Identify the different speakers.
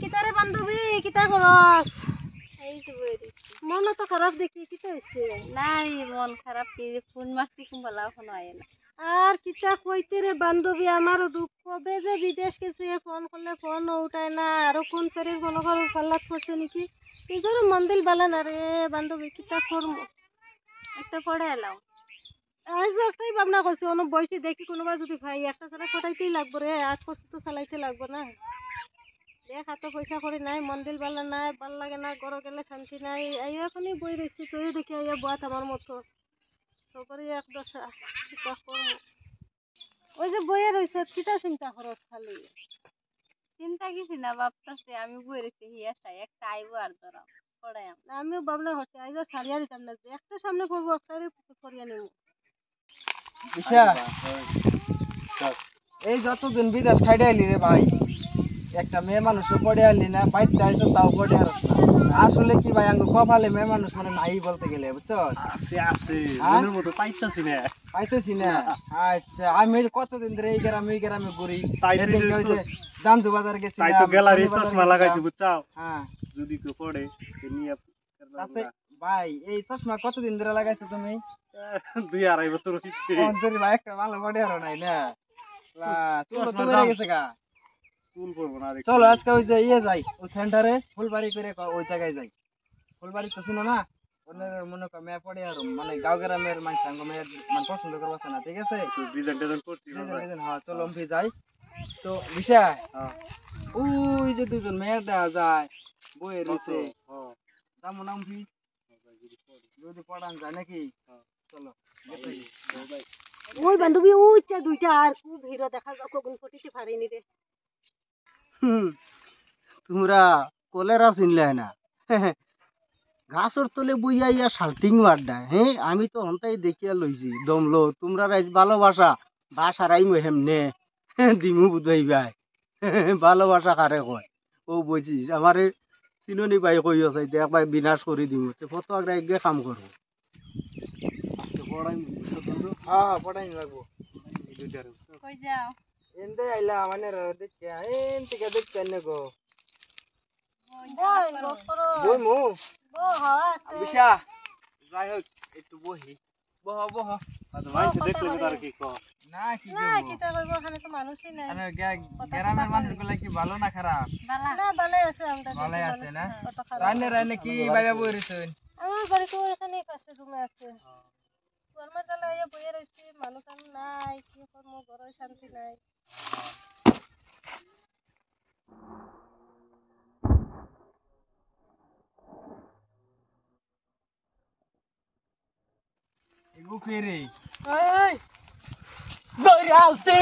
Speaker 1: কিতারে বান্ধবী কিতা করস?
Speaker 2: এই তো বইরি।
Speaker 1: মন তো খারাপ দেখি কিতা হইছে?
Speaker 2: নাই মন খারাপ কি যে ফোন মারছি কুম্বালা এখনো আয় না।
Speaker 1: আর কিতা কইতে রে বান্ধবী, আমারও দুঃখ। কবে যে বিদেশ গেছে, ফোন করলে ফোন উঠায় না। আরো কোন শরীর কোনো কারো পাল্লাত পড়ছে নাকি? নিজেরও মন দিল বালা না রে বান্ধবী, কিতা করবো?
Speaker 2: একটা পড়ে এলাম।
Speaker 1: আজ একটাই ভাবনা করছি, অনেক বয়সে দেখি কোনোবা যদি ভাই একটা ছাড়া কটাইতেই লাগবো রে, আজ করছি তো চালাইতে লাগবো না। দেখ এত পয়সা করে নাই, মন দিল বালা নাই, ভাল লাগে না, ঘরে গেলে শান্তি নাই। এই এখনই বই রয়েছি, তুইও দেখি আইয়া বাত আমার মতো সবারই এক দশা। কিতা করবো? ওই যে বইয়ে রয়েছে, কিতা চিন্তা খরচ খালি?
Speaker 2: চিন্তা কিছু না ভাবতেছি আমি বইরেছি হিয়া চাই একটা আইবো আর ধরাম পড়াই আম।
Speaker 1: আমিও ভাবনা করছি আইজ সারিয়া দিতাম না, যে একটা সামনে পড়বো একটারে সরিয়া নিব।
Speaker 3: ঈশা, এই যতদিন বিদেশ খাইডে আইলি রে ভাই, একটা মেয়ে মানুষও পড়ে আইলি না, বাইতে আইসো তাও পড়ে আর আসলে কি ভাই আঙ্গু কপালে মেয়ে মানুষ মানে নাই বলতে গেলে, বুঝছো?
Speaker 4: আছে মনের মতো পাইতাছি না।
Speaker 3: পাইতেছি না। আচ্ছা, আমি কতদিন ধরে এই গ্রামে ঘুরি।
Speaker 4: তাই তো
Speaker 3: এদিন হইছে জামজু বাজার গেছি,
Speaker 4: তাই তো গ্যালারি চশমা লাগাইছি বুঝছাও।
Speaker 3: হ্যাঁ,
Speaker 4: যদি কেউ পড়ে তো নিয়ে
Speaker 3: তাতে ভাই এই চশমা কতদিন ধরে লাগাইছো তুমি?
Speaker 4: 2-2.5 বছর হইছে।
Speaker 3: অন্তরি ভাই একটা ভালো পড়ে আর নাই না। চলো তুমি রে গেছে গা।
Speaker 4: চুল করবো না।
Speaker 3: চলো আজকে ওই যে ইয়ে যাই, ওই সেন্টারে ফুলবাড়ি করে ওই জায়গায় যাই। ফুলবাড়ি তো চিনো না? ওদের মনে কর মেয়ে পড়ে আর মানে গাঁও গ্রামের মানুষ আঙ্গ মেয়ের মানে পছন্দ করবো না, ঠিক আছে?
Speaker 4: ডিজাইন করছি
Speaker 3: হ্যাঁ চলো আমি যাই। তো বিষয়
Speaker 4: হ্যাঁ
Speaker 3: ওই যে দুজন মেয়ে দেওয়া যায় বইয়ে রয়েছে,
Speaker 4: হ্যাঁ
Speaker 3: দাম নাম ফি যদি পড়ান যায় নাকি? চলো
Speaker 1: ওই বান্ধবী ওইটা দুইটা আর খুব হিরো দেখা যাও, কখন ফটিতে পারিনি রে।
Speaker 5: তোমরা কলেরা চিনলে না? ঘাসর তলে বইয়া ইয়া শাল্টিং মারডা। হ্যাঁ আমি তো হন্তাই দেখিয়া লইছি দমলো তোমরা রাইজ ভালোবাসা বাসারাই হেমনে দিমু বুঝাই ভাই। ভালোবাসা কারে কয় ও বুঝিস আমারে চিননি ভাই কই আছে দেখ ভাই বিনাশ করে দিমু ফটো আগে কাম করবো।
Speaker 3: হ্যাঁ পড়াই লাগবো।
Speaker 2: কই যাও?
Speaker 3: এনতে আইলা মানে দেখে এন থেকে দেখতে নে গো
Speaker 1: বই লোক করো
Speaker 3: বই মু
Speaker 1: আছে।
Speaker 3: বিশা যাই হোক একটু বহি বহ বহ
Speaker 4: মাইছে দেখলে তার কি ক
Speaker 3: না কি
Speaker 1: না
Speaker 3: করব?
Speaker 1: কিতা করবো, ওখানে তো মানুষই নাই।
Speaker 3: আরে গ্রামের মানুষগুলা কি ভালো না খারাপ?
Speaker 1: বালা না, ভালোই আছে আমরা।
Speaker 3: ভালোই আছে না?
Speaker 1: কত খারাপ।
Speaker 3: রান্নে রান্নে কি ভাইবা বই রইছেন?
Speaker 1: আমার বাড়ি তো এখানে পাশে রুমে আছে। আমার তাহলে আইয়া বইয়ে রয়েছি, মানুষ আর নাই, কি করবো, ঘরে শান্তি নাই।
Speaker 3: এগু ফেরে
Speaker 5: দৌড়ালছি